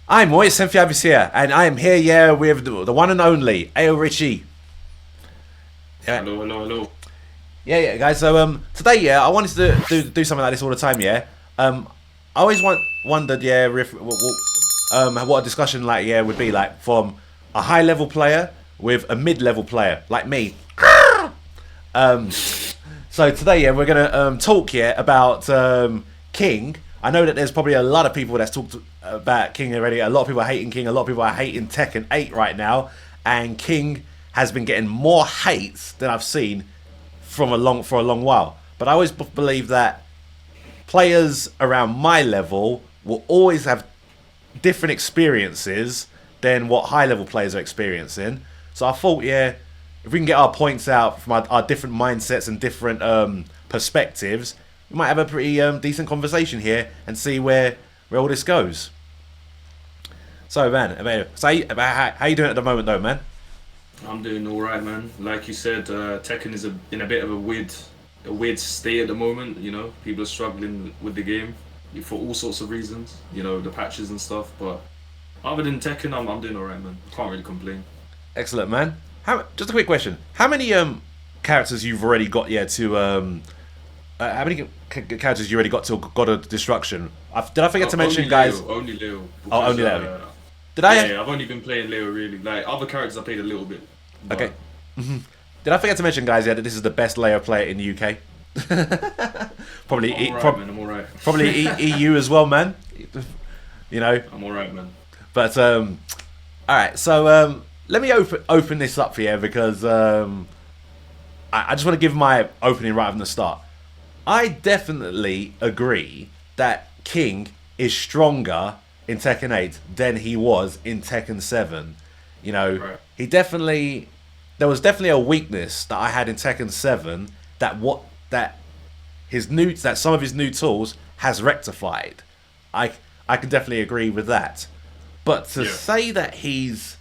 I'm Moist Senfiabis here, and I am here, yeah, with the one and only Ayorichie. Yeah, Hello, hello, hello. yeah, guys. So today, yeah, I wanted to do something like this all the time. Yeah, I always wondered, yeah, if what a discussion like yeah would be like from a high level player with a mid level player like me. So today, yeah, we're gonna talk yeah about King. I know that there's probably a lot of people that's talked about King already. A lot of people are hating King. A lot of people are hating Tekken 8 right now, and King has been getting more hate than I've seen for a long while. But I always believe that players around my level will always have different experiences than what high level players are experiencing. So I thought, yeah, if we can get our points out from our different mindsets and different perspectives, we might have a pretty decent conversation here and see where all this goes. So, man, so how you doing at the moment, though, man? I'm doing all right, man. Like you said, Tekken is in a bit of a weird state at the moment. You know, people are struggling with the game for all sorts of reasons. You know, the patches and stuff. But other than Tekken, I'm doing all right, man. Can't really complain. Excellent, man. Just a quick question: how many characters you've already got? Yeah, to how many characters you already got to God of Destruction? Did I forget to mention, guys? Only Leo, Oh, because only that. Did yeah, I? yeah, I've only been playing Leo really. Like other characters, I played a little bit, Okay. but Did I forget to mention, guys? Yeah, that this is the best layer player in the UK. probably, I'm all right, man. I'm all right. EU as well, man. You know, I'm all right, man. but all right. So let me open this up here because I just want to give my opening right from the start. I definitely agree that King is stronger in Tekken 8 than he was in Tekken 7. You know, Right. he definitely there was definitely a weakness that I had in Tekken 7 that that some of his new tools has rectified. I I can definitely agree with that. But to Yeah. say that he's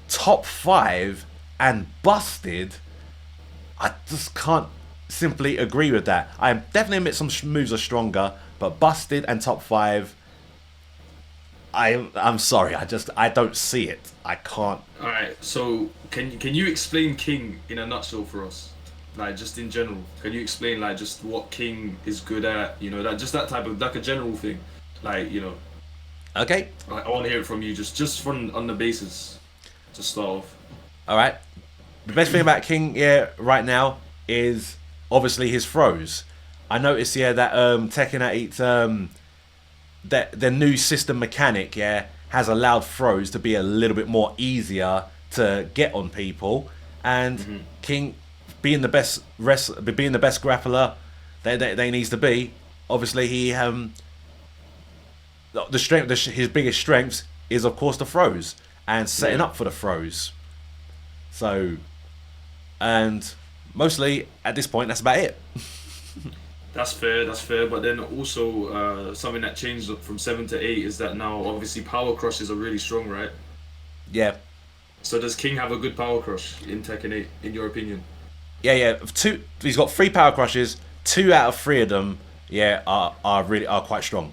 top 5 and busted, I just can't simply agree with that. I definitely admit some moves are stronger, but busted and top 5, I'm sorry, I don't see it. I can't. All right. So can you explain King in a nutshell for us? Like just in general, can you explain like just what King is good at? You know that just that type of like a general thing. Like you know, Okay, I want to hear it from you just from on the basis to start off. all right. The best thing about King, yeah, right now is obviously his throws. I noticed, yeah, that Tekken 8, that the new system mechanic, yeah, has allowed throws to be a little bit more easier to get on people, and Hmm. King, being the best grappler they needs to be. Obviously, the strength, his biggest strengths is of course the throws and setting Yeah. up for the throws. So, and mostly at this point, that's about it. That's fair. That's fair. But then also something that changed up from 7 to 8 is that now obviously power crushes are really strong, right? Yeah, So does King have a good power crush in Tekken 8, in your opinion? yeah. Two. He's got three power crushes. Two out of three of them, yeah, are quite strong.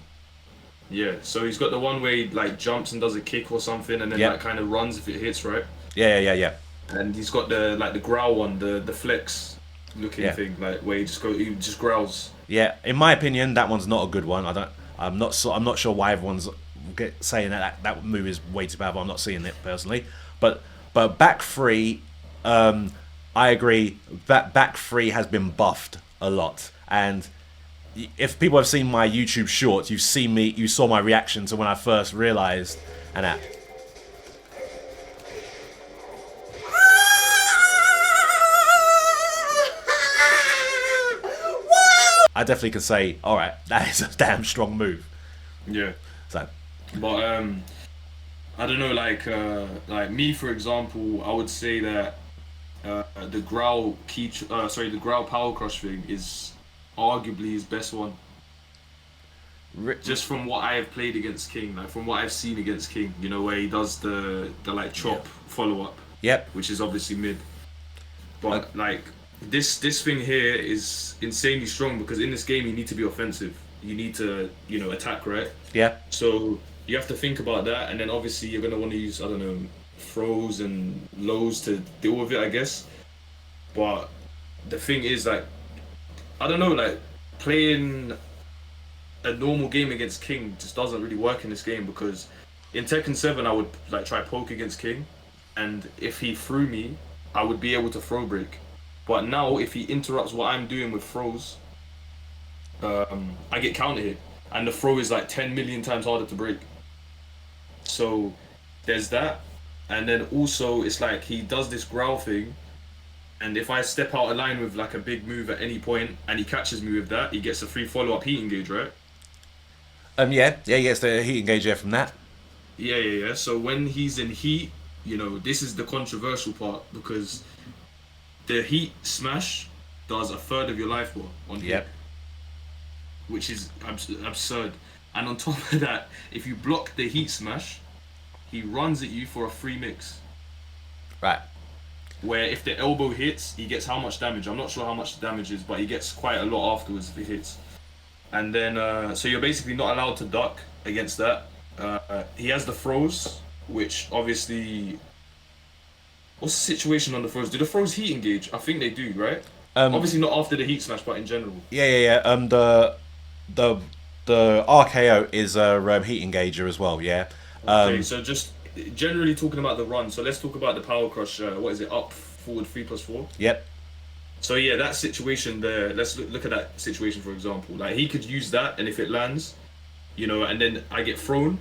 Yeah. So he's got the one where he like jumps and does a kick or something, and then Yep. that kind of runs if it hits, right? Yeah. And he's got the like the growl one, the flex looking Yeah. thing, like where he just growls. Yeah. In my opinion, that one's not a good one. I don't. I'm not sure why everyone's saying that move is way too powerful. I'm not seeing it personally, but back three, I agree. That back three has been buffed a lot, and if people have seen my YouTube shorts, you saw my reaction to when I first realized, and that. I definitely can say, all right, that is a damn strong move. Yeah. So, But I don't know, like me for example, I would say that the growl the growl power crush thing is arguably his best one. ri- Just from what I have played against King, like from what I've seen against King, you know, where he does the like yeah, chop follow up, yep, which is obviously mid. uh, But like this thing here is insanely strong because in this game you need to be offensive. You need to, you know, attack, right? yeah, So you have to think about that, and then obviously you're gonna want to use, I don't know, throws and lows to deal with it, I guess. But the thing is, like, I don't know, like playing a normal game against King just doesn't really work in this game because in Tekken 7 I would like try poke against King, and if he threw me, I would be able to throw break. But now if he interrupts what I'm doing with throws, I get counter hit, and the throw is like 10 million times harder to break. So there's that, and then also it's like he does this growl thing, and if I step out of line with like a big move at any point and he catches me with that, he gets a free follow-up heat engage, right? Yeah, he gets the heat engager from that. Yeah. So when he's in heat, this is the controversial part because the heat smash does a third of your life bar on heat, Yep. which is absurd. And on top of that, if you block the heat smash, he runs at you for a free mix. Right. Where if the elbow hits, he gets how much damage? I'm not sure how much the damage is, but he gets quite a lot afterwards if it hits. And then, so you're basically not allowed to duck against that. He has the throws, which obviously... What's the situation on the throws? Do the throws heat engage? I think they do, right? Obviously not after the heat smash, but in general. Yeah. The RKO is a heat engager as well. Yeah. Okay, so just generally talking about the run. So let's talk about the power crush. What is it? Up, forward, 3+4. Yep. So yeah, that situation there. Let's look at that situation for example. Like he could use that, and if it lands, and then I get thrown.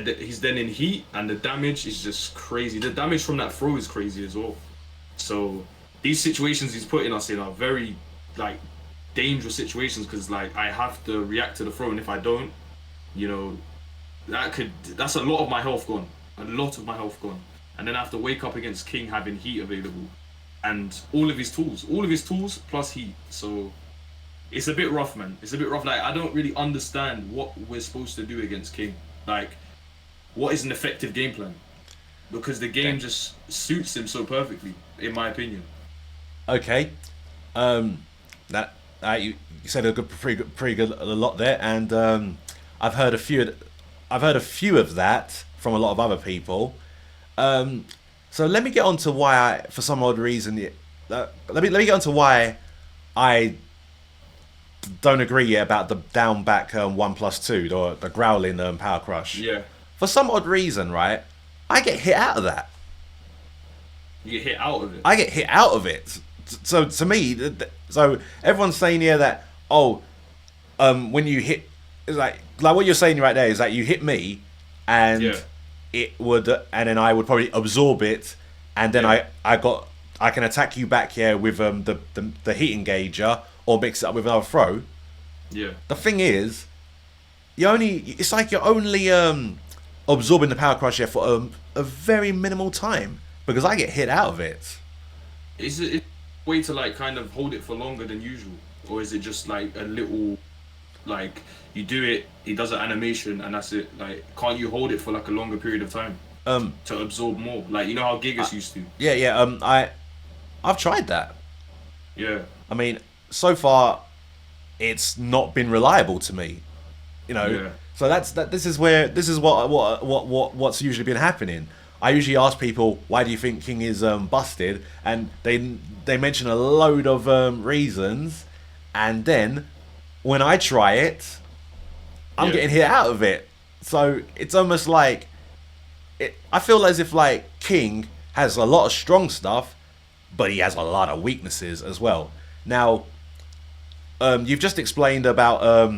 He's then in heat, and the damage is just crazy. The damage from that throw is crazy as well. So these situations he's putting us in are very like dangerous situations because like I have to react to the throw, and if I don't, that's a lot of my health gone. A lot of my health gone. And then I have to wake up against King having heat available. And all of his tools plus heat. So it's a bit rough, man. It's a bit rough. Like I don't really understand what we're supposed to do against King. Like, what is an effective game plan? Because the game just suits him so perfectly, in my opinion. Okay. That you said pretty good a lot there, and I've heard a few of that from a lot of other people. So let me get on to why for some odd reason, let me get on to why I don't agree yet about the down back 1+2 or the growling power crush. Yeah. For some odd reason, right, I get hit out of that. You get hit out of it. I get hit out of it. So to me, so everyone's saying here that when you hit, like what you're saying right there is that you hit me, and it would, and then I would probably absorb it, and then I can attack you back here with the heat engager or mix it up with another throw. Yeah. The thing is, it's like you're only absorbing the power crush here for a very minimal time because I get hit out of it. Is it a way to like kind of hold it for longer than usual, or is it just like a little, like you do it, he does an animation and that's it? Like, can't you hold it for like a longer period of time to absorb more? Like how Gigas used to. Yeah. I've tried that. Yeah. I mean, so far, it's not been reliable to me. Yeah. So this is what's usually been happening. I usually ask people, why do you think King is busted? And they mention a load of reasons, and then when I try it, I'm getting hit out of it. So it's almost like I feel as if like King has a lot of strong stuff, but he has a lot of weaknesses as well. Now, you've just explained about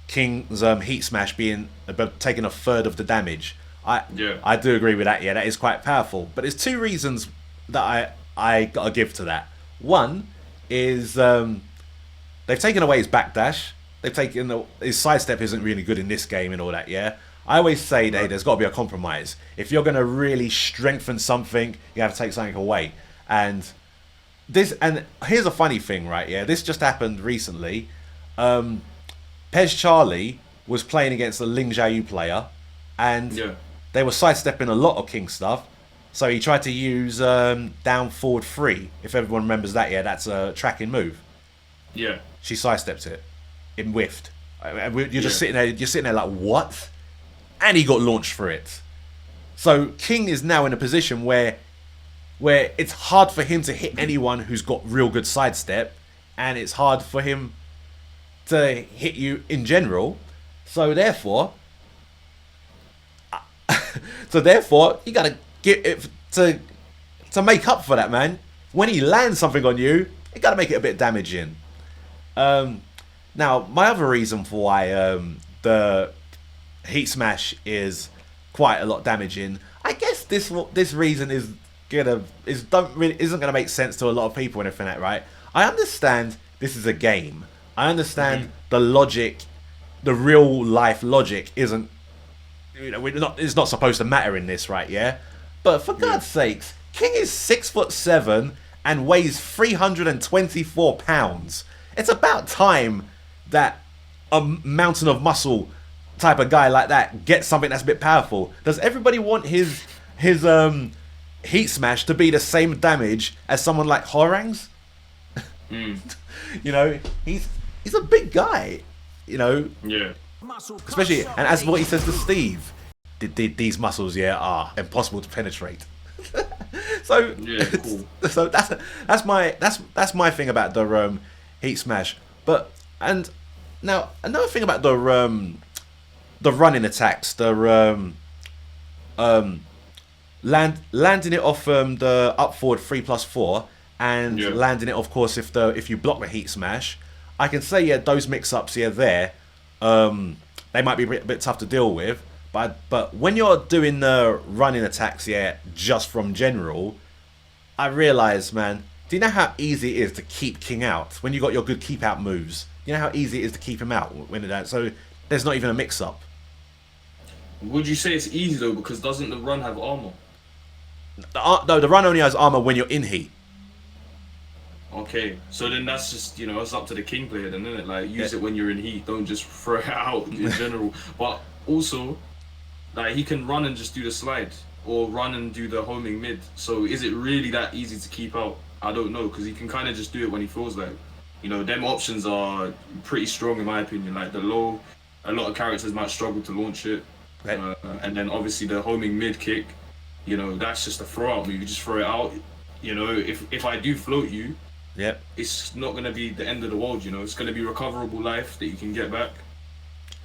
King's heat smash taking a third of the damage. I do agree with that. Yeah, that is quite powerful. But there's two reasons that I gotta give to that. One is they've taken away his backdash. They've taken his sidestep isn't really good in this game and all that. Yeah, I always say that there's got to be a compromise. If you're gonna really strengthen something, you have to take something away. And here's a funny thing, right? Yeah, this just happened recently. Pez Charlie was playing against a Ling Xiaoyu player, and they were sidestepping a lot of King stuff. So he tried to use down forward 3. If everyone remembers that, that's a tracking move. Yeah. She sidestepped it. It whiffed. You're just sitting there. You're sitting there like, what? and he got launched for it. So King is now in a position where it's hard for him to hit anyone who's got real good sidestep, and it's hard for him to hit you in general. So therefore, you gotta get it to make up for that, man. When he lands something on you, you gotta make it a bit damaging. Now, my other reason for why the Heat Smash is quite a lot damaging, I guess this reason isn't gonna make sense to a lot of people and everything like that, right? I understand this is a game. I understand the logic, the real life logic isn't, it's not supposed to matter in this, right? Yeah, but for God's sakes, King is 6'7" and weighs 324 pounds. It's about time that a mountain of muscle type of guy like that gets something that's a bit powerful. Does everybody want his Heat Smash to be the same damage as someone like Horang's? You know, he's a big guy. You know, especially, and as what he says to Steve, these muscles, are impossible to penetrate. So, cool. So that's my thing about the Heat Smash. But and now another thing about the running attacks, the landing it off the up forward 3+4, and landing it, of course, if you block the Heat Smash. I can say those mix-ups there, they might be a bit tough to deal with. But when you're doing the running attacks just from general, I realise, man, do you know how easy it is to keep King out when you got your good keep out moves? You know how easy it is to keep him out when it so there's not even a mix-up. Would you say it's easy though, because doesn't the run have armor? No, the run only has armor when you're in heat. Okay, so then that's just, it's up to the King player then, isn't it? Like, use it when you're in heat, don't just throw it out in general. But also, like, he can run and just do the slide, or run and do the homing mid. So is it really that easy to keep out? I don't know, because he can kind of just do it when he feels like. Them options are pretty strong in my opinion. Like, a lot of characters might struggle to launch it. Right. And then obviously the homing mid kick, that's just a throw out move. You just throw it out. If I do float you, it's not going to be the end of the world. It's going to be recoverable life that you can get back.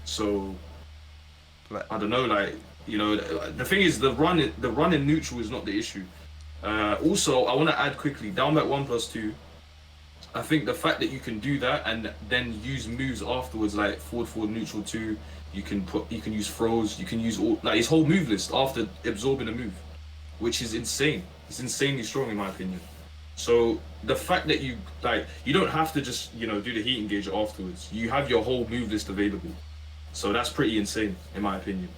So I don't know, like, the thing is, the run in neutral is not the issue. Also, I want to add quickly, down back 1+2, I think the fact that you can do that and then use moves afterwards, like forward, neutral 2, you can use throws, you can use his whole move list after absorbing a move, which is insane. It's insanely strong in my opinion. So the fact that you don't have to just do the heat engager afterwards. You have your whole move list available. So that's pretty insane in my opinion.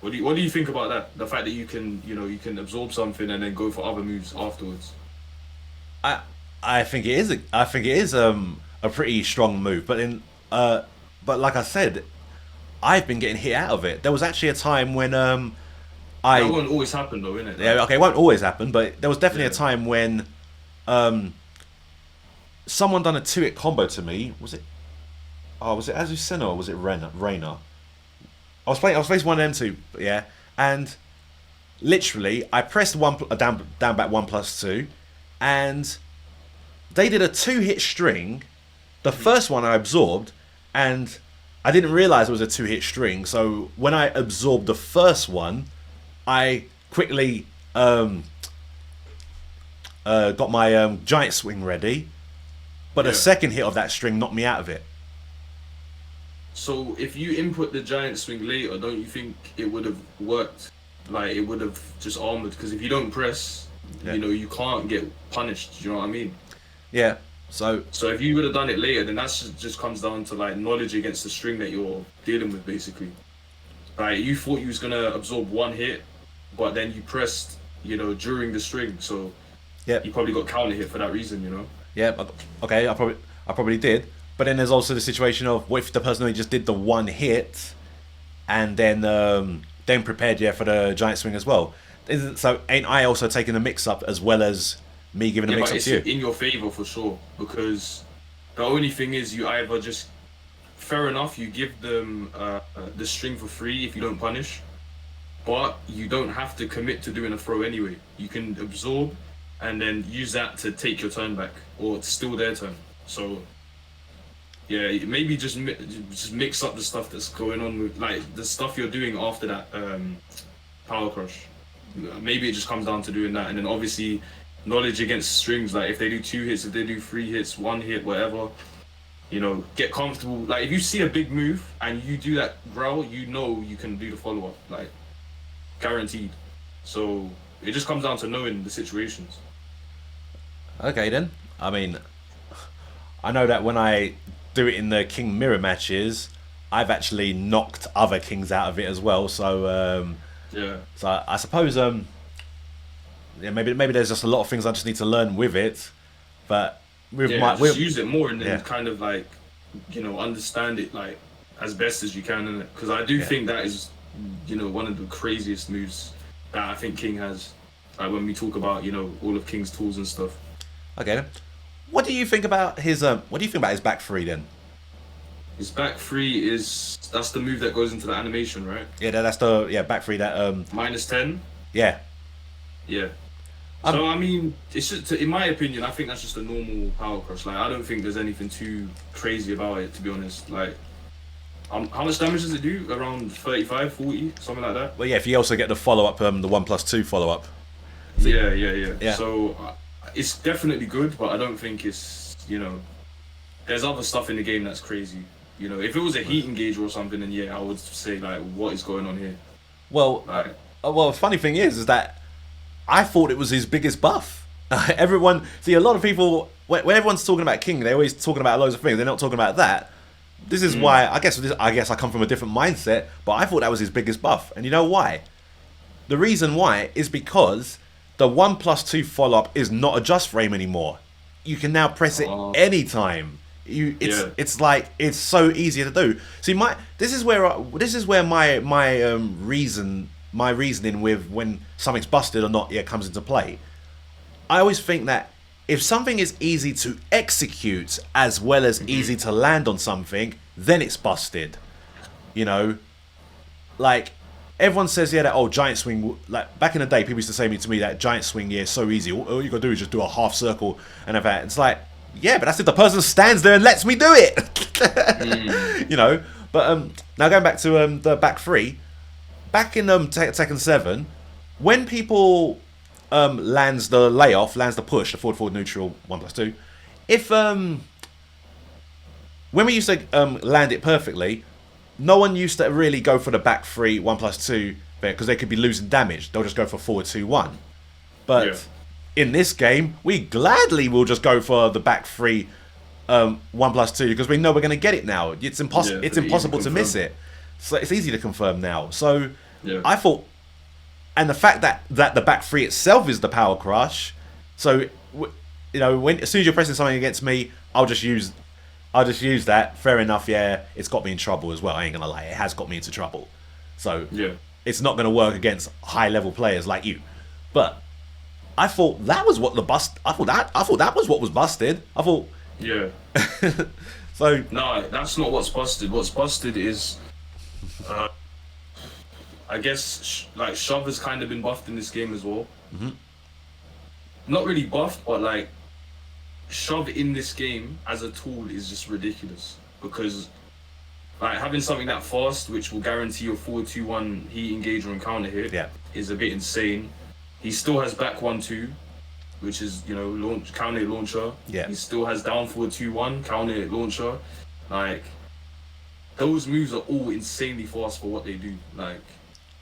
What do you think about that? The fact that you can absorb something and then go for other moves afterwards. I think it is a pretty strong move, but like I said, I've been getting hit out of it. There was actually a time when that won't always happen though, innit? Yeah, okay, it won't always happen, but there was definitely a time when someone done a 2-hit combo to me. Was it Azucena or was it Reina? I was facing one of them two, and literally I pressed down back 1+2, and they did a 2-hit string. The first one I absorbed, and I didn't realize it was a 2-hit string. So when I absorbed the first one, I quickly got my giant swing ready, but the second hit of that string knocked me out of it. So if you input the giant swing later, don't you think it would have worked? Like, it would have just armored? Because if you don't press, you can't get punished. Do you know what I mean? Yeah. So if you would have done it later, then that just comes down to like knowledge against the string that you're dealing with, basically. Like, you thought you was gonna absorb one hit, but then you pressed, during the string, so you probably got counter hit for that reason, Yeah. Okay. I probably did. But then there's also the situation of what if the person only just did the one hit, and then prepared for the giant swing as well. So ain't I also taking the mix up as well as me giving a mix up to you? In your favor for sure, because the only thing is you either just, fair enough, you give them the string for free if you don't punish, but you don't have to commit to doing a throw anyway. You can absorb and then use that to take your turn back, or it's still their turn. So yeah, maybe just mix up the stuff that's going on with like the stuff you're doing after that power crush. Maybe it just comes down to doing that, and then obviously knowledge against strings. Like if they do 2 hits, if they do 3 hits, 1 hit, whatever. You know, get comfortable. Like if you see a big move and you do that growl, you know you can do the follow up, like guaranteed. So it just comes down to knowing the situations. Okay then. I mean, I know that when I do it in the King Mirror matches, I've actually knocked other kings out of it as well. So Yeah. so I suppose yeah, maybe there's just a lot of things I just need to learn with it, but with Yeah, my just use it more and then yeah. kind of like, you know, understand it like as best as you can in it. Because I do Yeah. think that is, you know, one of the craziest moves that I think King has. Like when we talk about, you know, all of King's tools and stuff. Okay then. What do you think about his what do you think about his back three then? His back 3 that's the move that goes into the animation, right? Yeah, that's the back three that -10. yeah. Yeah. So I mean, it's just, in my opinion, I think that's just a normal power crush. Like I don't think there's anything too crazy about it, to be honest. Like, how much damage does it do? Around 35, 40, something like that. Well, yeah. If you also get the follow up, the 1+2 follow up. Yeah. So it's definitely good, but I don't think it's, you know, there's other stuff in the game that's crazy. You know, if it was a heat engager or something, then yeah, I would say like, what is going on here? Well, Like, well, the funny thing is that I thought it was his biggest buff. Everyone, see, a lot of people when everyone's talking about King, they're always talking about loads of things. They're not talking about that. This is why I guess I come from a different mindset, but I thought that was his biggest buff. And you know why? The reason why is because the 1+2 follow up is not a just frame anymore. You can now press it anytime. It's like it's so easy to do. See, this is where my reasoning with when something's busted or not comes into play. I always think that if something is easy to execute as well as easy to land on something, then it's busted. You know, like everyone says, that giant swing. Like back in the day, people used to say to me that giant swing, is so easy. All you gotta do is just do a half circle and have that. It's like, yeah, but that's if the person stands there and lets me do it. You know. But now going back to the back three, back in Tekken 7, when people lands the push, the forward neutral 1+2, if when we used to land it perfectly, no one used to really go for the back three 1+2 because they could be losing damage. They'll just go for forward 2-1. But in this game, we gladly will just go for the back three 1+2 because we know we're going to get it now. It's impossible to miss it. So it's easy to confirm now. So I thought, and the fact that the back three itself is the power crush. So you know, as soon as you're pressing something against me, I'll just use that. Fair enough. Yeah, it's got me in trouble as well. I ain't gonna lie, it has got me into trouble. So it's not gonna work against high level players like you. But I thought that was what I thought that was what was busted. I thought. Yeah. So no, that's not what's busted. What's busted is, I guess, like shove has kind of been buffed in this game as well. Not really buffed, but like shove in this game as a tool is just ridiculous because like having something that fast, which will guarantee your forward 2-1 heat engage or encounter hit, is a bit insane. He still has back 1-2, which is, you know, counter hit launcher. He still has down forward 2-1 counter hit launcher. Like those moves are all insanely fast for what they do. Like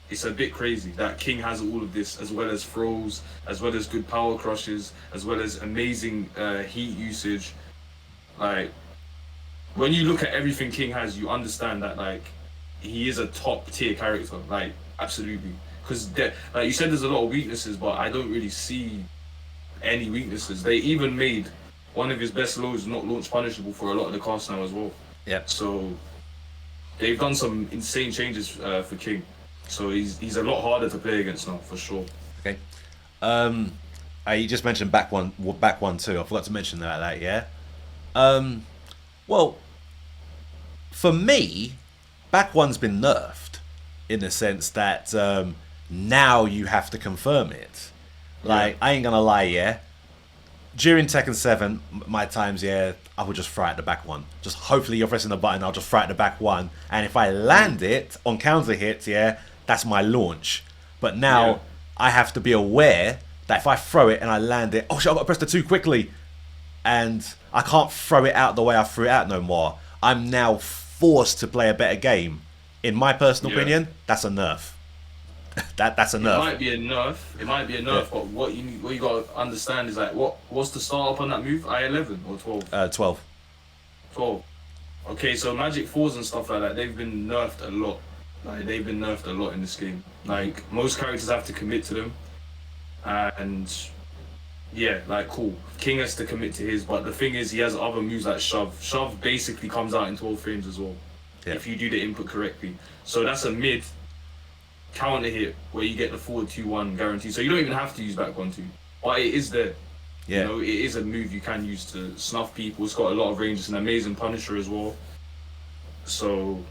it's a bit crazy that King has all of this, as well as throws, as well as good power crushes, as well as amazing heat usage. Like when you look at everything King has, you understand that like he is a top tier character. Like absolutely, because like you said, there's a lot of weaknesses, but I don't really see any weaknesses. They even made one of his best lows not launch punishable for a lot of the casts now as well. So they've done some insane changes for King. So he's a lot harder to play against now, for sure. Okay. You just mentioned back one too. I forgot to mention that. Yeah. Well, for me, back one's been nerfed in the sense that now you have to confirm it. Like, I ain't gonna lie, yeah. During Tekken 7, my times, yeah, I would just fry at the back one. Just hopefully you're pressing the button, I'll just fry at the back one. And if I land it on counter hits, yeah, that's my launch. But now I have to be aware that if I throw it and I land it, oh shit, I've got to press the 2 quickly. And I can't throw it out the way I threw it out no more. I'm now forced to play a better game. In my personal opinion, that's a nerf. That's a nerf. It might be a nerf. It might be a nerf, but what you got to understand is like what's the start up on that move? I11 or 12? 12. 12. Okay, so Magic 4s and stuff like that, they've been nerfed a lot. Like they've been nerfed a lot in this game. Like most characters have to commit to them, and yeah, like cool. King has to commit to his, but the thing is, he has other moves like shove. Shove basically comes out in 12 frames as well, if you do the input correctly. So that's a mid counter hit where you get the forward 2-1 guaranteed. So you don't even have to use back 1-2, but it is there. Yeah. You know, it is a move you can use to snuff people. It's got a lot of range. It's an amazing punisher as well. So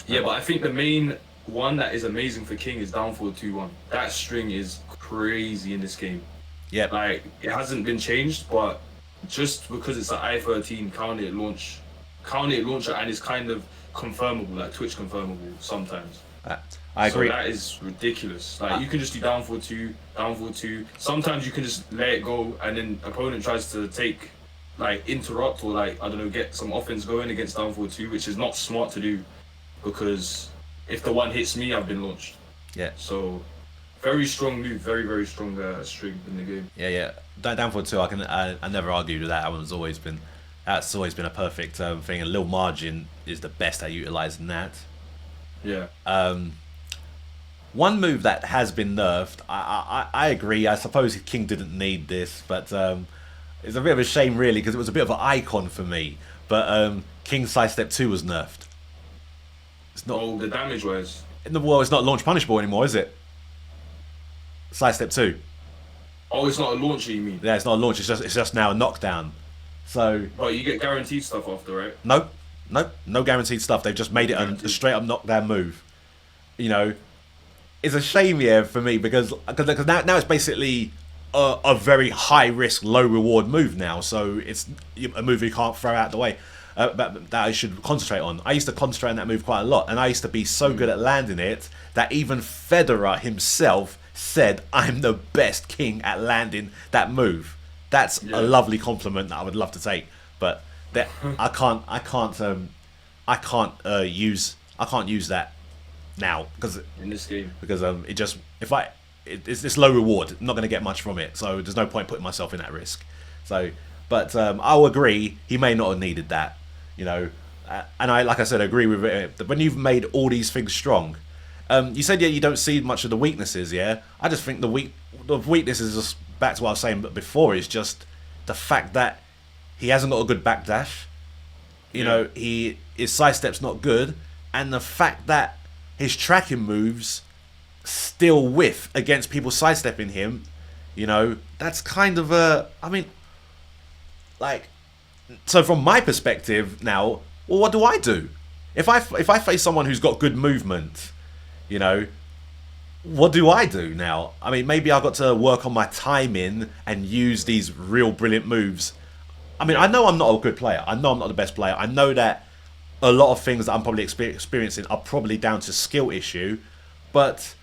yeah, but I think the main one that is amazing for King is down forward 2-1. That string is crazy in this game. Yeah. Like it hasn't been changed, but just because it's an I-13 counter hit launcher, and it's kind of confirmable, like Twitch confirmable sometimes. I agree. So that is ridiculous. Like you can just do down forward 2, down forward 2. Sometimes you can just let it go, and then opponent tries to take, like interrupt or like I don't know, get some offense going against down forward 2, which is not smart to do, because if the one hits me, I've been launched. Yeah. So very strong move, very strong string in the game. Yeah. Down forward 2, I never argued with that. That's always been a perfect thing, and Lil Margin is the best at utilizing that. Yeah. One move that has been nerfed, I agree. I suppose King didn't need this, but it's a bit of a shame, really, because it was a bit of an icon for me. But King's Sidestep 2 was nerfed. It's not. Oh, the damage wise. Well, it's not launch punishable anymore, is it? Sidestep 2. Oh, it's not a launcher, you mean? Yeah, it's not a launch. It's just now a knockdown. So. But you get guaranteed stuff after, right? No guaranteed stuff. They've just made it a straight up knockdown move. You know, it's a shame, yeah, for me because now it's basically a very high risk, low reward move now. So it's a move you can't throw out the way. That I should concentrate on. I used to concentrate on that move quite a lot, and I used to be so good at landing it that even Federer himself said I'm the best King at landing that move. That's a lovely compliment that I would love to take, but that I can't use that now because in this game it's low reward. I'm not going to get much from it, so there's no point putting myself in that risk. So, but I'll agree he may not have needed that, you know, and I like I said agree with it. When you've made all these things strong, you said you don't see much of the weaknesses. Yeah, I just think the weaknesses is just back to what I was saying before. Is just the fact that he hasn't got a good backdash. You know, his sidestep's not good, and the fact that his tracking moves still whiff against people sidestepping him, you know, that's kind of so from my perspective now, well, what do I do? If I face someone who's got good movement, you know, what do I do now? I mean, maybe I've got to work on my timing and use these real brilliant moves. I mean, I know I'm not a good player. I know I'm not the best player. I know that a lot of things that I'm probably experiencing are probably down to skill issue, but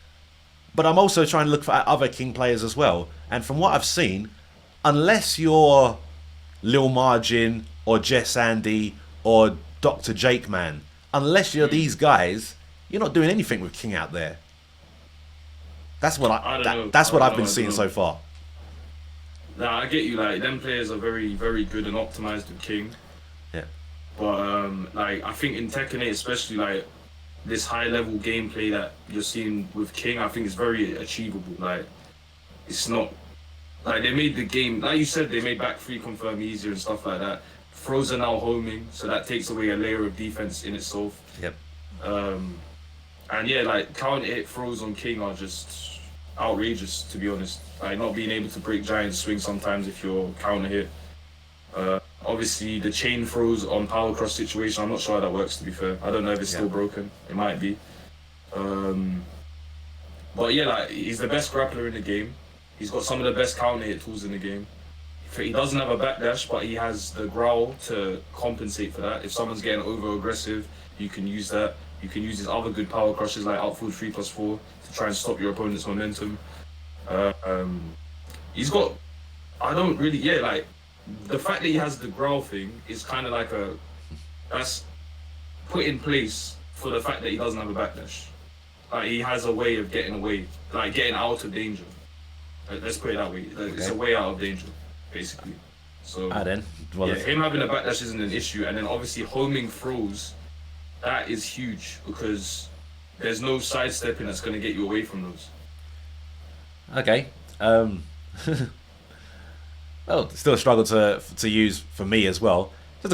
I'm also trying to look for other King players as well. And from what I've seen, unless you're Lil Margin or Jess Andy or Dr. Jake Man, unless you're these guys, you're not doing anything with King out there. That's what I've been seeing so far. Nah, I get you. Like them players are very, very good and optimized with King. Yeah. But like I think in Tekken 8 especially, like this high level gameplay that you're seeing with King, I think is very achievable. Like it's not like they made the game, like you said, they made back 3 confirm easier and stuff like that. Throws are now homing, so that takes away a layer of defense in itself. Yep. And yeah, like counter hit throws on King are just outrageous, to be honest. Like not being able to break giant swing sometimes if you're counter hit. Obviously the chain throws on power cross situation, I'm not sure how that works, to be fair. I don't know if it's still broken. It might be. But yeah, like he's the best grappler in the game. He's got some of the best counter hit tools in the game. He doesn't have a backdash, but he has the growl to compensate for that. If someone's getting over aggressive, you can use that. You can use his other good power crushes like outfield 3+4 to try and stop your opponent's momentum. He's got, I don't really, yeah, like the fact that he has the growl thing is kind of like that's put in place for the fact that he doesn't have a backdash. Like he has a way of getting away, like getting out of danger. Let's put it that way. Like, it's a way out of danger, basically. So then. Well, yeah, him having a backdash isn't an issue, and then obviously homing throws, that is huge because there's no sidestepping that's going to get you away from those. Okay. Well, still a struggle to use for me as well. Just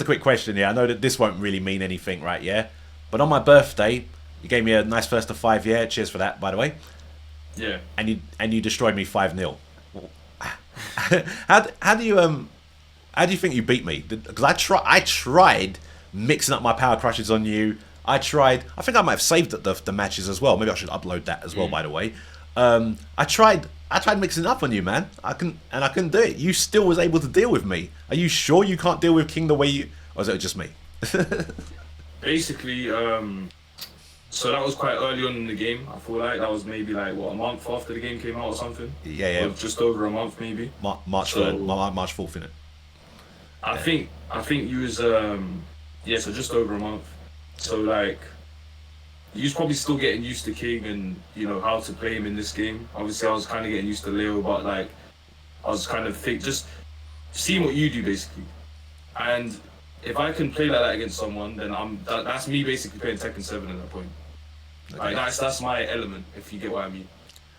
a quick question. Yeah, I know that this won't really mean anything, right? Yeah, but on my birthday, you gave me a nice first to 5. Yeah, cheers for that, by the way. Yeah. And you destroyed me 5-0. How do you think you beat me? Because I tried mixing up my power crushes on you. I think I might have saved the matches as well. Maybe I should upload that as well, by the way. I tried mixing it up on you, man. I couldn't do it. You still was able to deal with me. Are you sure you can't deal with King the way you, or is it just me? Basically, so that was quite early on in the game. I feel like that was maybe like what, a month after the game came out or something. Yeah. Or just over a month maybe. March 3rd, March 4th, innit? I think you was so just over a month. So like, you was probably still getting used to King and you know how to play him in this game. Obviously, I was kind of getting used to Leo, but like, I was kind of just seeing what you do basically. And if I can play like that against someone, then that's me basically playing Tekken 7 at that point. Okay. Like that's my element, if you get what I mean.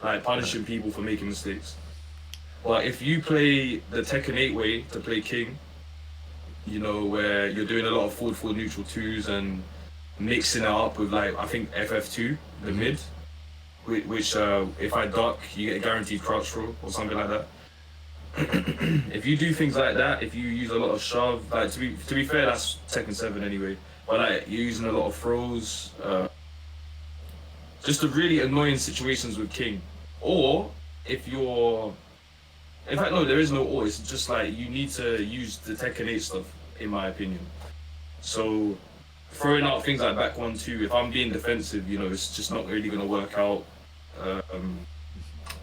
Like punishing people for making mistakes. But if you play the Tekken 8 way to play King, you know, where you're doing a lot of forward neutral 2s and mixing it up with like I think FF2, the mid, which if I duck, you get a guaranteed crouch throw or something like that. If you do things like that, if you use a lot of shove, like to be fair, that's Tekken 7 anyway. But like you're using a lot of throws, just the really annoying situations with King. Or if you're, in fact no, there is no or. It's just like you need to use the Tekken 8 stuff, in my opinion. So throwing out things like back 1-2, if I'm being defensive, you know, it's just not really gonna work out.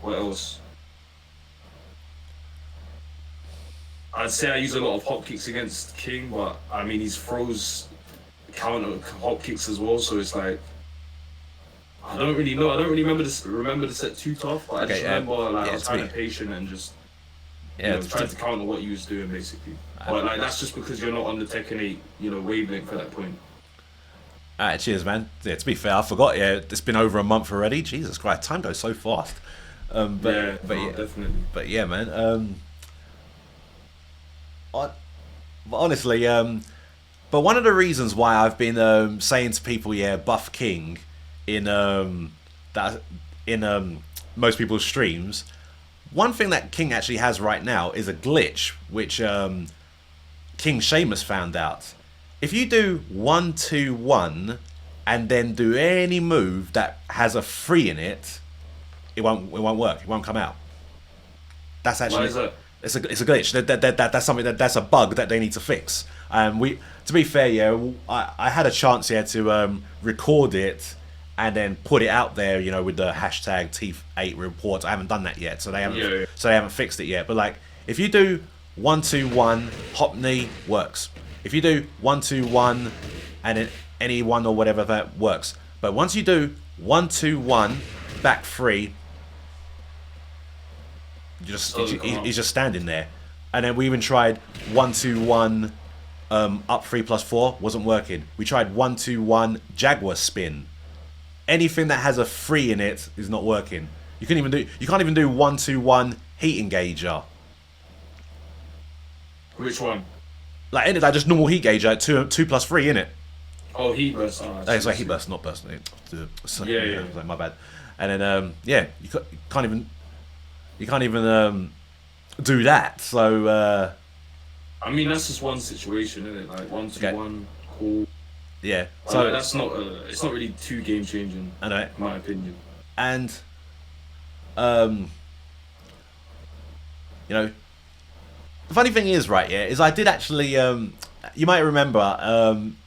What else? I'd say I use a lot of hop kicks against King, but I mean he throws counter hop kicks as well, so it's like I don't really know. I don't really remember the set too tough, but I just remember like I was kind of patient and just trying to counter what you was doing basically. But like that's just because you're not on the Tekken 8, you know, wavelength at that point. Alright, cheers, man. Yeah, to be fair, I forgot. Yeah, it's been over a month already. Jesus Christ, time goes so fast. Definitely. But yeah, man. But honestly, but one of the reasons why I've been saying to people, buff King in most people's streams. One thing that King actually has right now is a glitch, which King Sheamus found out. If you do 1-2-1 and then do any move that has a 3 in it, it won't work. It won't come out. That's actually. Why is that? It's a glitch. That's something that's a bug that they need to fix. To be fair, I had a chance to record it and then put it out there, you know, with the hashtag T8 reports. I haven't done that yet, so they haven't fixed it yet. But like, if you do 1-2-1, hop knee works. If you do 1-2-1 and then any one or whatever, that works. But once you do 1-2-1 back 3. He's just standing there. And then we even tried 1-2-1 up 3+4, wasn't working. We tried 1-2-1 Jaguar spin. Anything that has a 3 in it is not working. You can't even do 1-2-1 heat engager. Which one? Like in it, like just normal heat engager at 2+3 in it. Oh, heat burst. It's like heat burst, not burst. Yeah. Like, my bad. And then you can't even do that. So I mean that's just one situation, isn't it? Like 1-2-1, cool. Yeah. So that's not. It's not really too game changing. I know. In my opinion. And um, you know, the funny thing is, right, yeah, is I did actually, you might remember,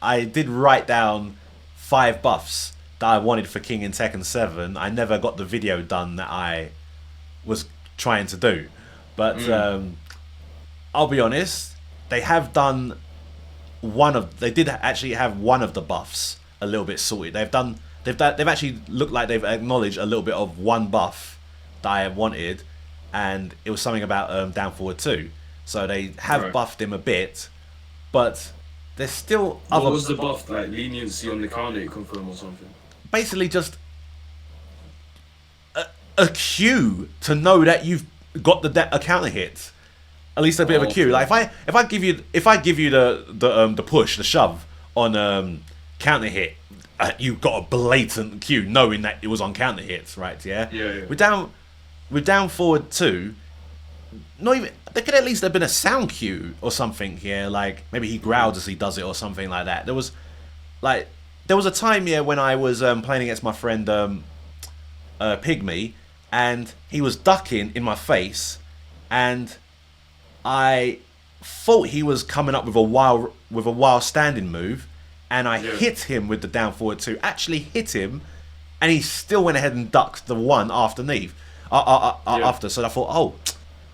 I did write down 5 buffs that I wanted for King in Tekken 7. I never got the video done that I was trying to do. But I'll be honest, they have done they did actually have one of the buffs a little bit sorted. They've actually looked like they've acknowledged a little bit of one buff that I wanted, and it was something about down forward 2. So they have buffed him a bit, but there's still other... What was the buff? Like leniency on the counter confirm or something? Basically just a cue to know that you've got a counter hit. At least a bit of a cue. Like if I give you the push, the shove on counter hit, you've got a blatant cue knowing that it was on counter hits, right? Yeah. Yeah. We're down forward 2. Not even, there could at least have been a sound cue or something here, like maybe he growls as he does it or something like that. There was a time here when I was playing against my friend Pygmy, and he was ducking in my face, and I thought he was coming up with a wild standing move, and I hit him with the down forward 2. Actually hit him, and he still went ahead and ducked the one after. So I thought, oh.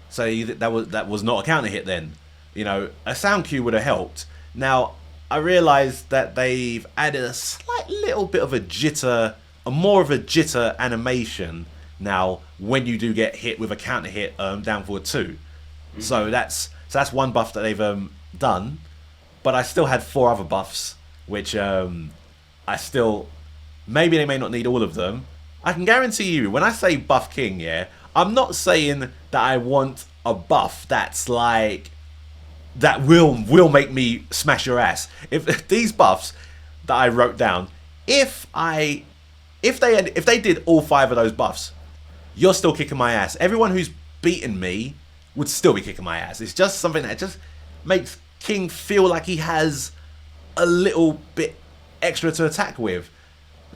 So that was not a counter hit then. You know, a sound cue would have helped. Now, I realised that they've added a slight little bit of a jitter, more of a jitter animation now when you do get hit with a counter hit down forward 2. Mm-hmm. So that's one buff that they've done. But I still had 4 other buffs, which maybe they may not need all of them. I can guarantee you, when I say buff King, yeah, I'm not saying that I want a buff that's like that will make me smash your ass. If these buffs that I wrote down, if they did all 5 of those buffs, you're still kicking my ass. Everyone who's beaten me would still be kicking my ass. It's just something that just makes King feel like he has a little bit extra to attack with.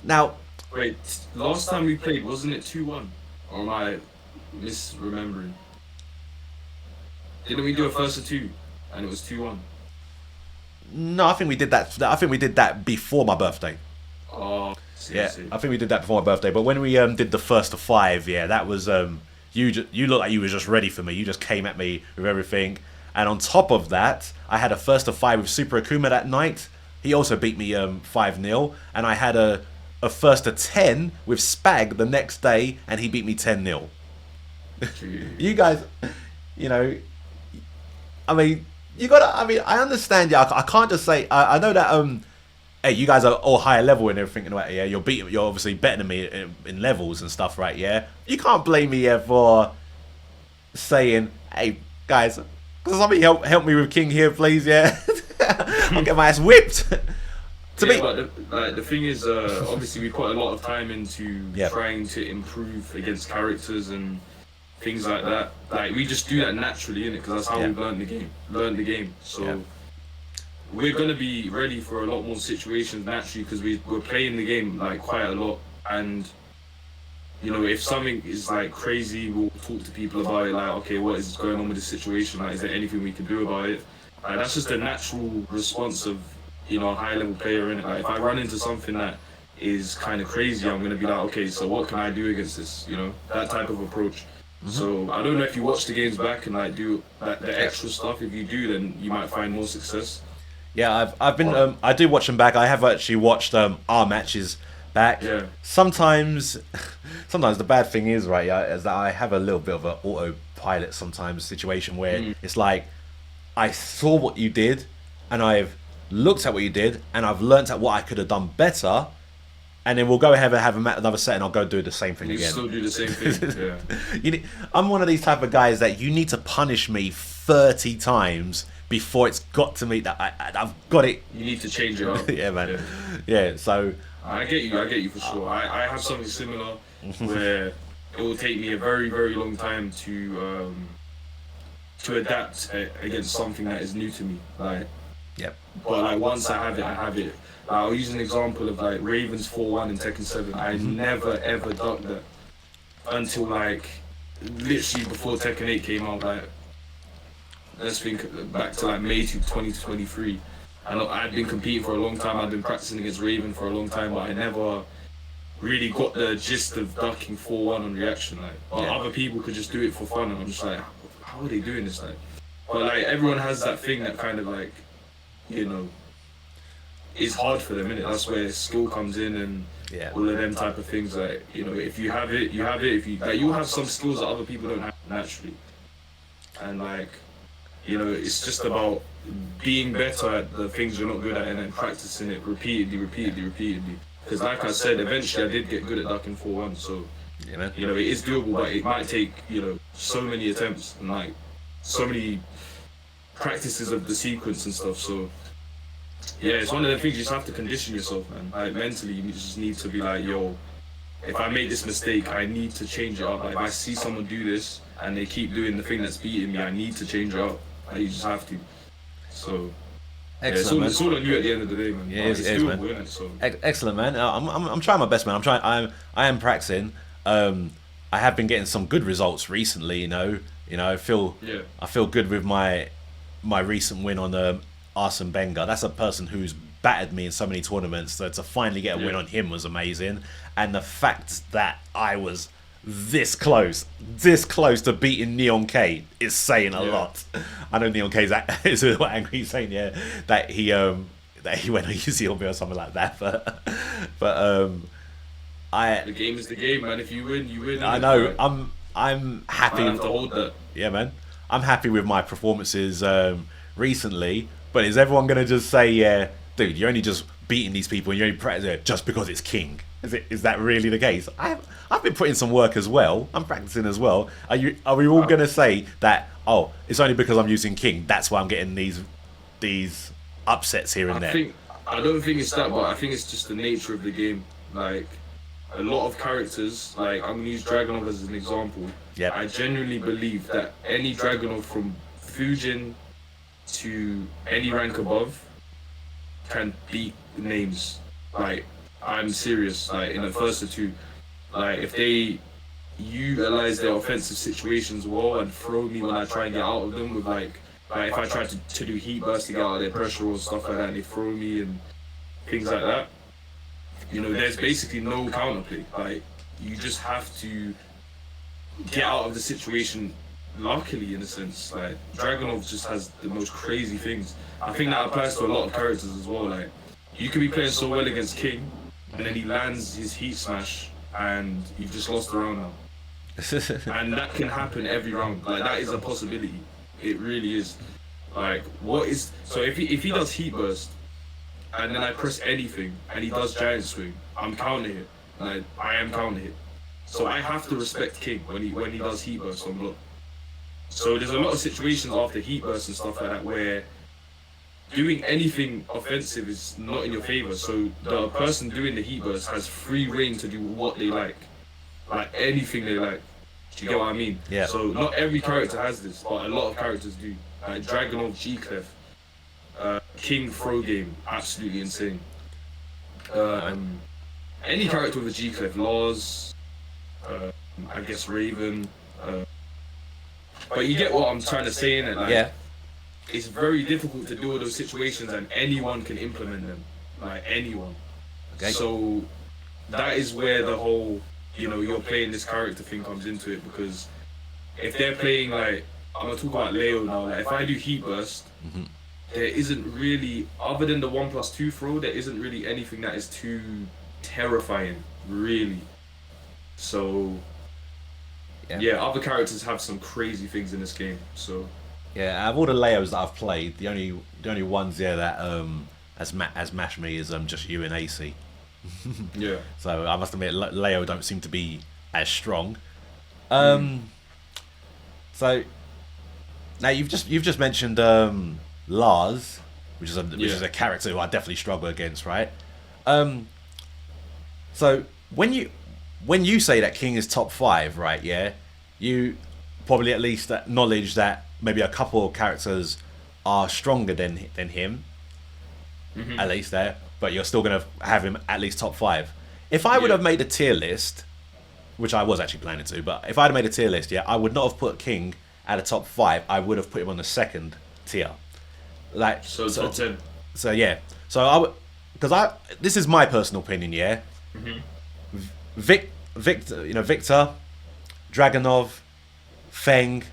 Now, wait, last time we played, wasn't it 2-1? Or am I misremembering? Didn't we do a first to 2 and it was 2-1? No, I think we did that. I think we did that before my birthday. Oh, I think we did that before my birthday. But when we did the first to 5, yeah, that was you looked like you were just ready for me. You just came at me with everything. And on top of that, I had a first to 5 with Super Akuma that night. He also beat me 5-0, and I had a first to 10 with Spag the next day, and he beat me 10-0. You guys, you know, I mean, I understand. Yeah, I can't just say. I know that. Hey, you guys are all higher level and everything. Yeah, you're obviously better than me in levels and stuff, right? Yeah, you can't blame me for saying, "Hey, guys, can somebody help me with King here, please?" Yeah, I'll get my ass whipped. But the thing is, obviously we put a lot of time into trying to improve against characters and things like that. Like we just do that naturally, innit? Because that's how we've learned the game. So we're gonna be ready for a lot more situations naturally because we're playing the game like quite a lot. And you know, if something is like crazy, we'll talk to people about it. Like, okay, what is going on with this situation? Like, is there anything we can do about it? That's just a natural response of, you know, a high level player in it. Like if I run into something that is kind of crazy, I'm gonna be like, okay, so what can I do against this? You know, that type of approach. Mm-hmm. So I don't know if you watch the games back and like do the extra stuff. If you do, then you might find more success. Yeah, I've been I do watch them back. I have actually watched our matches back. Yeah. Sometimes the bad thing is, right, is that I have a little bit of an autopilot sometimes situation where it's like I saw what you did and I've looked at what you did and I've learnt at what I could have done better, and then we'll go ahead and have another set and I'll go do the same thing again. Still do the same thing. Yeah. I'm one of these type of guys that you need to punish me 30 times before it's got to me that I've got it. You need to change it up. Yeah, man. Yeah, so I get you for sure. I have something similar where it will take me a very, very long time to adapt against something that is new to me. Like, but like once I have it. I'll use an example of like Ravens 4-1 in Tekken 7. I never ever ducked that. until like literally before Tekken 8 came out. Like, let's think back to like May 2023. And I'd been competing for a long time. I'd been practicing against Raven for a long time, but I never really got the gist of ducking 4-1 on reaction. Like, but other people could just do it for fun, and I'm just like, how are they doing this? Like, but like everyone has that thing that kind of like, you know, is hard for them, innit? That's where skill comes in and all of them type of things. Like, you know, if you have it, you have it. If you like, you'll have some skills that other people don't have naturally, and like, you know, it's just about being better at the things you're not good at and then practicing it repeatedly. Because like I said, eventually I did get good at ducking 4-1, so you know, it is doable, but it might take, you know, so many attempts and like so many practices of the sequence and stuff. So yeah, it's one of the things you just have to condition yourself, man. Like mentally, you just need to be like, yo, if I make this mistake, I need to change it up. Like if I see someone do this and they keep doing the thing that's beating me, I need to change it up. Like, you just have to. So excellent, it's all on you at the end of the day, man. Yeah, it is, man. It, so. Excellent, man. I'm trying my best, man. I am practicing. I have been getting some good results recently. You know, I feel good with my recent win on Arsene Wenger. That's a person who's battered me in so many tournaments. So to finally get a win on him was amazing. And the fact that I was this close to beating Neon K is saying a lot. I know Neon K is a little angry, saying that he went easy on me or something like that. But the game is the game, man. If you win, you win. I know. I'm happy. I have to hold that. Yeah, man. I'm happy with my performances recently. But is everyone gonna just say, yeah, dude, you're only just beating these people and you're only practicing just because it's King? Is that really the case? I've been putting some work as well. I'm practicing as well. Are we all gonna say that? Oh, it's only because I'm using King. That's why I'm getting these upsets here and there. I don't think it's that, but I think it's just the nature of the game. Like a lot of characters, like I'm gonna use Dragunov as an example. Yeah. I genuinely believe that any Dragunov from Fujin to any rank above can beat names. Like, I'm serious. Like in the first or two, like if they utilize their offensive situations well and throw me when I try and get out of them with like if I try to do heat burst to get out of their pressure or stuff like that, and they throw me and things like that, you know, there's basically no counterplay. Like, you just have to get out of the situation luckily, in a sense. Like, Dragunov just has the most crazy things. I think that applies to a lot of characters as well. Like, you could be playing so well against King, and then he lands his heat smash, and you've just lost the round now. And that can happen every round. Like, that is a possibility. It really is. Like, so if he does heat burst, and then I press anything, and he does giant swing, I'm counter hit. Like, I am counter hit. So I have to respect King when he does heat burst on block. So there's a lot of situations after heat burst and stuff like that where doing anything offensive is not in your favor. So the person doing the heat burst has free reign to do what they like anything they like. Do you get what I mean? Yeah. So not every character has this, but a lot of characters do. Like Dragunov, G-Clef, King throw game, absolutely insane. Any character with a G-Clef, Laws, I guess Raven. But you get what I'm trying to say, innit? Like, yeah. It's very difficult to do all those situations, and anyone can implement them. Like, anyone. Okay. So that is where the whole, you know, you're playing this character thing comes into it, because if they're playing, like, I'm gonna talk about Leo now. Like, if I do heat burst, there isn't really, other than the 1+2 throw, there isn't really anything that is too terrifying, really. So yeah, other characters have some crazy things in this game. So yeah, out of all the Leos that I've played, the only ones that has mashed me is just you and AC. Yeah. So I must admit, Leo don't seem to be as strong. So now you've just mentioned Lars, which is a character who I definitely struggle against, right? So when you say that King is top 5, right? Yeah, you probably at least acknowledge that maybe a couple of characters are stronger than him, at least there. But you're still gonna have him at least top 5. If I would have made a tier list, which I was actually planning to, but if I'd made a tier list, yeah, I would not have put King at the top 5. I would have put him on the second tier. Like So top 10. So yeah, so I would, because this is my personal opinion, yeah. Victor, Victor, Dragunov, Feng,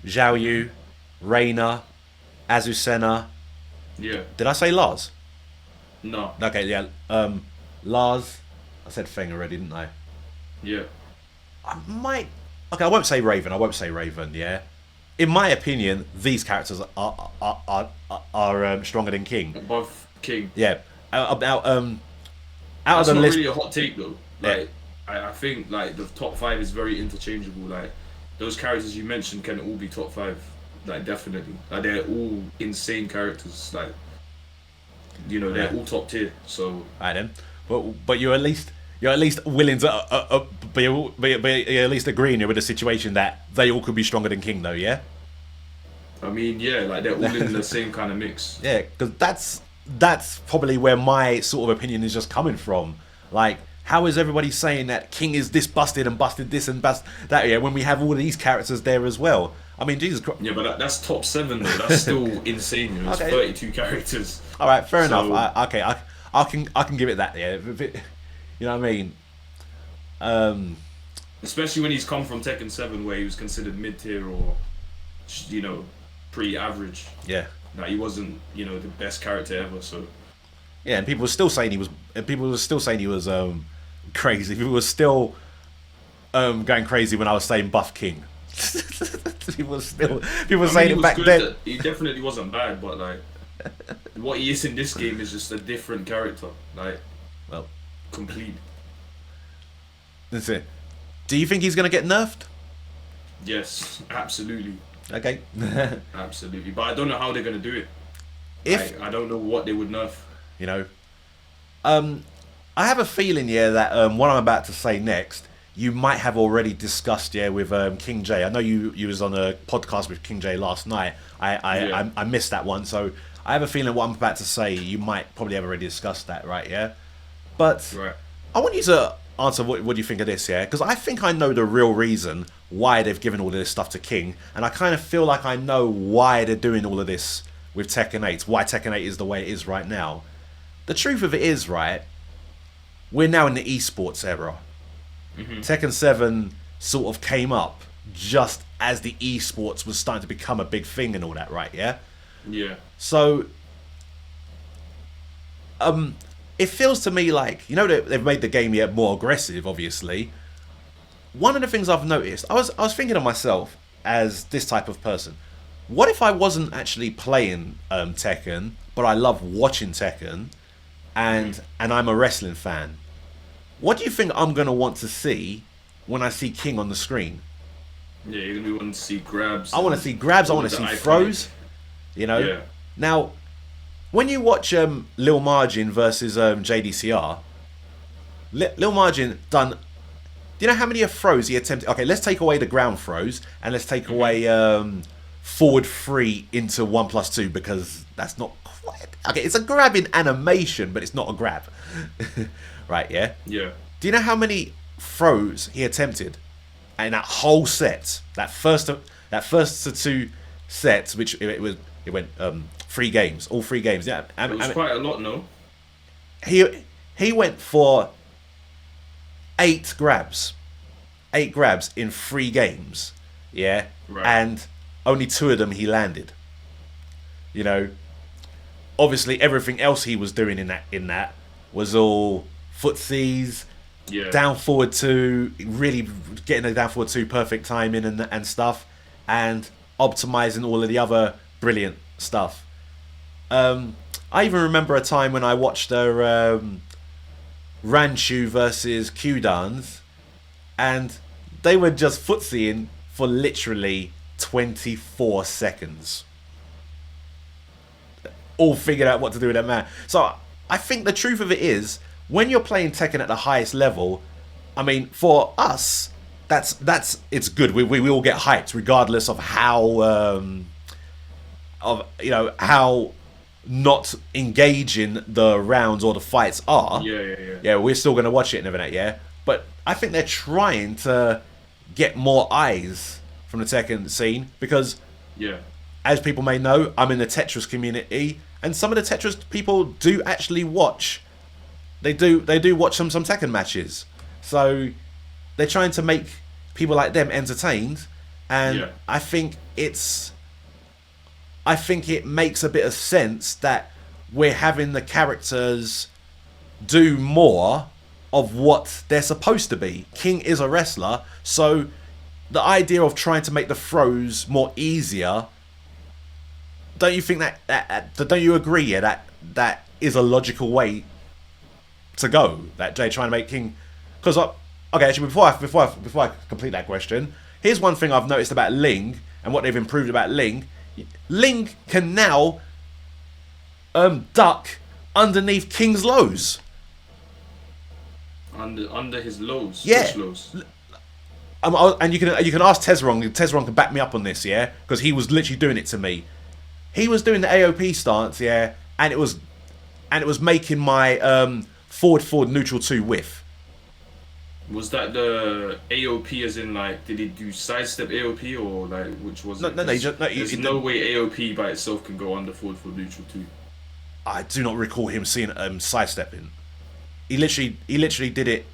Zhao Yu, Reina, Azucena. Yeah. Did I say Lars? No. Okay, yeah. Lars. I said Feng already, didn't I? Yeah. I might. Okay, I won't say Raven. Yeah. In my opinion, these characters are stronger than King. Above King. Yeah. Out That's of the not list. really a hot take though. Like Yeah. I think like the top 5 is very interchangeable. Like those characters you mentioned can all be top 5. Like definitely. Like they're all insane characters. Like they're all top tier. So Right then, but you're at least willing to be at least agreeing with the situation that they all could be stronger than King, though. Yeah. I mean, yeah, like they're all in the same kind of mix. Yeah, because that's probably where my sort of opinion is just coming from. Like, how is everybody saying that King is this busted and busted this and busted that? Yeah, when we have all of these characters there as well. I mean, Jesus Christ. Yeah, but that's top 7 though. That's still insane. It's Okay. 32 characters. All right, fair So- enough. I can give it that. Yeah, you know what I mean. Especially when he's come from Tekken 7 where he was considered mid-tier or, pretty average. Yeah. Like he wasn't, the best character ever. So Yeah, and people were still saying he was. Crazy. People were still going crazy when I was saying Buff King. people were saying he it was back good then. He definitely wasn't bad, but like what he is in this game is just a different character. Like Well, complete. that's it. Do you think he's gonna get nerfed? Yes, absolutely. Okay. Absolutely. But I don't know how they're gonna do it. If I don't know what they would nerf. you know, I have a feeling, yeah, that what I'm about to say next, you might have already discussed, yeah, with King J. I know you was on a podcast with King J last night. I missed that one, so I have a feeling what I'm about to say, you might probably have already discussed that, right? Yeah, but Right. I want you to answer what do you think of this, yeah? Because I think I know the real reason why they've given all of this stuff to King, and I kind of feel like I know why they're doing all of this with Tekken 8, why Tekken 8 is the way it is right now. The truth of it is, right, we're now in the esports era. Tekken 7 sort of came up just as the esports was starting to become a big thing and all that, right? Yeah. Yeah. So, it feels to me like, they've made the game yet more aggressive, obviously. One of the things I've noticed, I was thinking of myself as this type of person. What if I wasn't actually playing Tekken, but I love watching Tekken, and I'm a wrestling fan? What do you think I'm gonna want to see when I see King on the screen? Yeah, you're gonna be wanting to see grabs. I want to see grabs. I want to see throws. Yeah. Now, when you watch Lil Margin versus JDCR, Lil Margin done. Do you know how many throws he attempted? Okay, let's take away the ground throws and let's take away forward 3 into 1+2 because that's not quite. Okay, it's a grab in animation, but it's not a grab. Right? Yeah. Yeah. Do you know how many throws he attempted in that whole set? That first to 2 sets, which it went 3 games, all 3 games. Yeah, It was quite a lot, no? He went for 8 grabs in 3 games. Yeah, Right. and only 2 of them he landed. Obviously everything else he was doing in that was all footsies, Yeah. down forward 2, really getting a down forward 2 perfect timing and stuff, and optimizing all of the other brilliant stuff. I even remember a time when I watched Ranchu versus Qdans, and they were just footsying for literally 24 seconds. All figured out what to do with that man. So I think the truth of it is, when you're playing Tekken at the highest level, I mean, for us, that's it's good. We all get hyped regardless of how how not engaging the rounds or the fights are. Yeah. Yeah, we're still gonna watch it and everything. Yeah, but I think they're trying to get more eyes from the Tekken scene because, Yeah. as people may know, I'm in the Tetris community, and some of the Tetris people do actually watch. They do watch some Tekken matches, so they're trying to make people like them entertained, and Yeah. I think it makes a bit of sense that we're having the characters do more of what they're supposed to be. King is a wrestler, so the idea of trying to make the throws more easier, don't you think that don't you agree? Yeah, that is a logical way to go. That they're trying to make King, because okay, actually before I complete that question, here's one thing I've noticed about Ling and what they've improved about Ling. Ling can now duck underneath King's lows. Under his lows. Yeah. Which lows? And you can ask Tezron. Tezron can back me up on this, yeah, because he was literally doing it to me. He was doing the AOP stance, yeah, and it was making my forward neutral 2 whiff. Was that the AOP as in like, did he do sidestep AOP or like, which was it? There's no way AOP by itself can go under forward neutral 2. I do not recall him seeing sidestepping. He literally did it.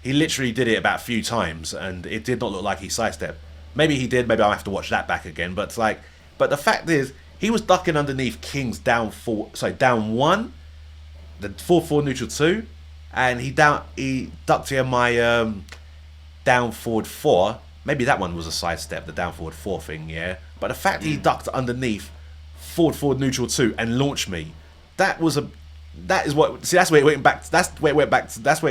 He literally did it about a few times, and it did not look like he sidestepped. Maybe he did. Maybe I'll have to watch that back again. But the fact is, he was ducking underneath King's down 1, the 4-4 neutral 2, and he ducked in my down forward 4. Maybe that one was a sidestep, the down forward 4 thing, yeah. But the fact he ducked underneath forward neutral 2 and launched me, that's where it went back. That's where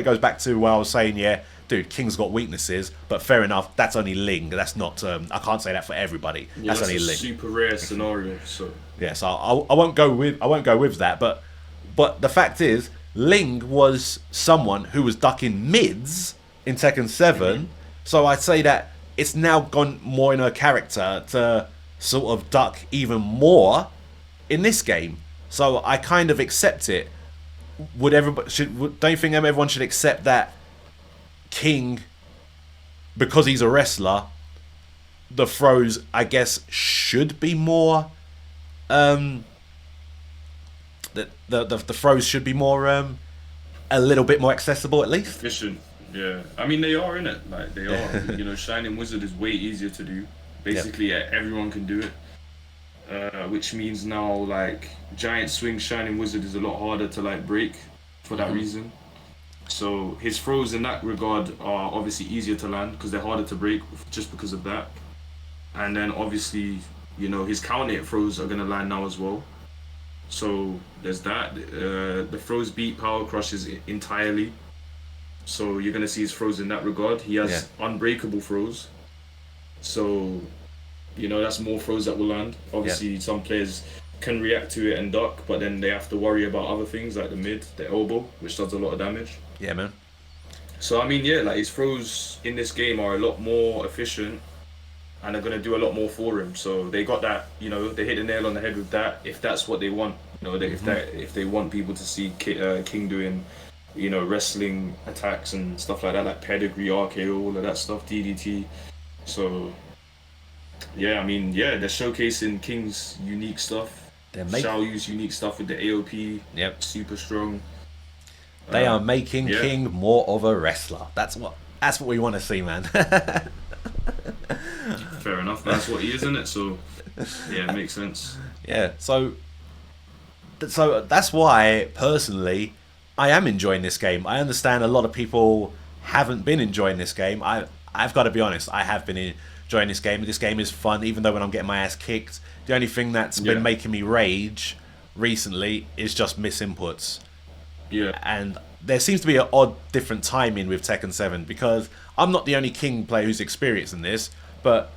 it goes back to where I was saying, yeah, dude, King's got weaknesses, but fair enough. That's only Ling. That's not. I can't say that for everybody. Yeah, that's only a Ling. super rare scenario. So yeah, so I won't go with that. But the fact is, Ling was someone who was ducking mids in Tekken 7. Mm-hmm. So I'd say that it's now gone more in her character to sort of duck even more in this game. So I kind of accept it. Don't you think everyone should accept that King, because he's a wrestler, the throws, I guess, should be more the throws should be more a little bit more accessible, at least efficient. Yeah, I mean they are in it, like they are. Shining Wizard is way easier to do. Basically, everyone can do it, which means now like Giant Swing Shining Wizard is a lot harder to like break for that reason. So his throws in that regard are obviously easier to land because they're harder to break just because of that. And then obviously, his counter hit throws are gonna land now as well. So there's that. The throws beat Power Crushes entirely. So you're gonna see his throws in that regard. He has unbreakable throws. So, that's more throws that will land. Obviously, some players can react to it and duck, but then they have to worry about other things like the mid, the elbow, which does a lot of damage. Yeah, man. So I mean, like his throws in this game are a lot more efficient, and are gonna do a lot more for him. So they got that, they hit the nail on the head with that. If that's what they want, if they want people to see King doing, wrestling attacks and stuff like that, like pedigree, RKO, all of that stuff, DDT. So yeah, I mean, they're showcasing King's unique stuff. Xiaoyu's unique stuff with the AOP. Yep. Super strong. They are making King more of a wrestler. That's what we want to see, man. Fair enough. That's what he is, isn't it? So yeah, it makes sense. Yeah. So that's why personally I am enjoying this game. I understand a lot of people haven't been enjoying this game. I've got to be honest. I have been enjoying this game. This game is fun, even though when I'm getting my ass kicked, the only thing that's been making me rage recently is just misinputs. Yeah. And there seems to be an odd different timing with Tekken 7 because I'm not the only King player who's experiencing this, but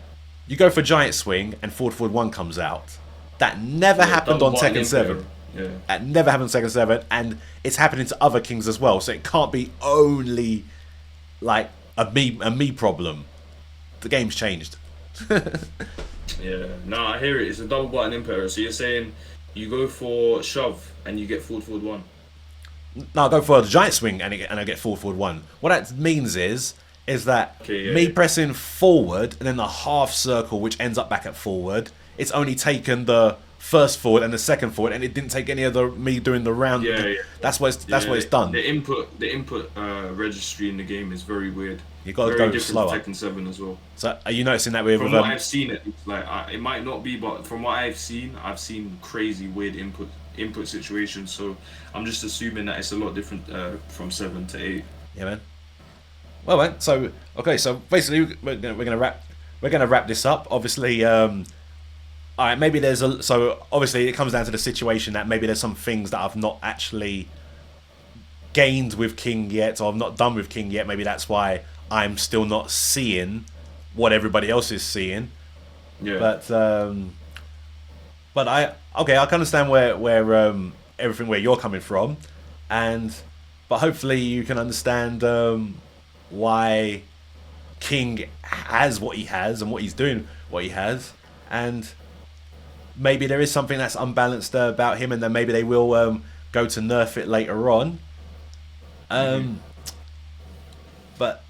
you go for Giant Swing and forward 1 comes out. That never happened on Tekken 7. Yeah. That never happened on Tekken 7, and it's happening to other Kings as well, so it can't be only like a me problem. The game's changed. Yeah, no, I hear it. It's a double button imperator. So you're saying you go for shove and you get forward 1. no, I go for the giant swing and I get forward 1. What that means is that me pressing forward and then the half circle, which ends up back at forward, it's only taken the first forward and the second forward, and it didn't take any of me doing the round. That's what it's done. The input registry in the game is very weird. You got to very go slower. Tekken 7 as well. So are you noticing that with? From what I've seen, it might not be, but from what I've seen crazy weird input situations. So I'm just assuming that it's a lot different from 7 to 8. Yeah, man. Well, man. So okay. So basically, we're gonna wrap this up. Obviously, all right. Maybe so obviously it comes down to the situation that maybe there's some things that I've not actually gained with King yet, or I've not done with King yet. Maybe that's why I'm still not seeing what everybody else is seeing. Yeah. But I can understand where everything where you're coming from, but hopefully you can understand why King has what he has and what he's doing what he has, and maybe there is something that's unbalanced about him, and then maybe they will go to nerf it later on. But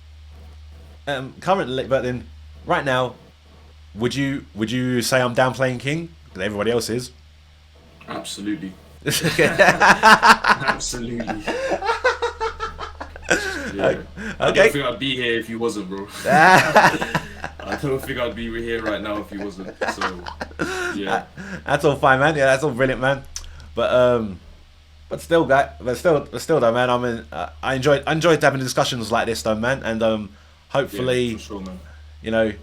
currently, but then right now, would you say I'm downplaying King? Because everybody else is. Absolutely. Absolutely. Yeah. I don't think I'd be here if you wasn't, bro. I don't think I'd be here right now if you wasn't. So, yeah. That's all fine, man. Yeah, that's all brilliant, man. But still, though, man. I mean, I enjoyed having discussions like this, though, man. And hopefully, yeah, for sure, man. You know,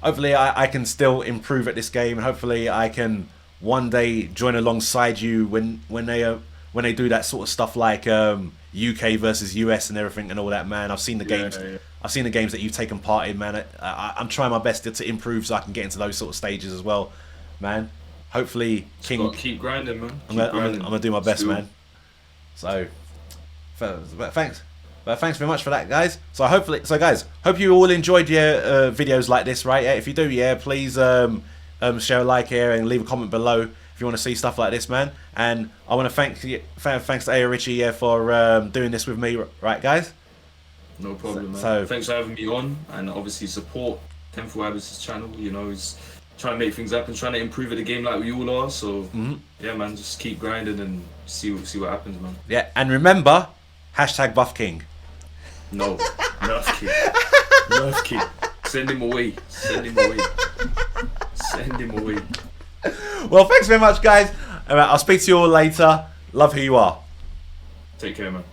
hopefully I can still improve at this game, and hopefully I can one day join alongside you when they do that sort of stuff like UK versus US and everything and all that, man. I've seen the games. Yeah. I've seen the games that you've taken part in, man. I'm trying my best to improve so I can get into those sort of stages as well, man. Hopefully, King. Keep grinding, man. I'm gonna do my best, man. So, thanks. But thanks very much for that, guys. So guys, hope you all enjoyed your videos like this, right? Yeah, if you do, yeah, please share a like here and leave a comment below if you want to see stuff like this, man. And I want to thanks to Ayorichie for doing this with me, right, guys? No problem, man. So, thanks for having me on, and obviously support Tenfold Habits' channel. You know, he's trying to make things happen, trying to improve at the game like we all are. So yeah, man, just keep grinding and see what happens, man. Yeah, and remember, #BuffKing. No, Nerf King. Nerf King. Send him away. Send him away. Send him away. Well, thanks very much, guys. I'll speak to you all later. Love who you are. Take care, man.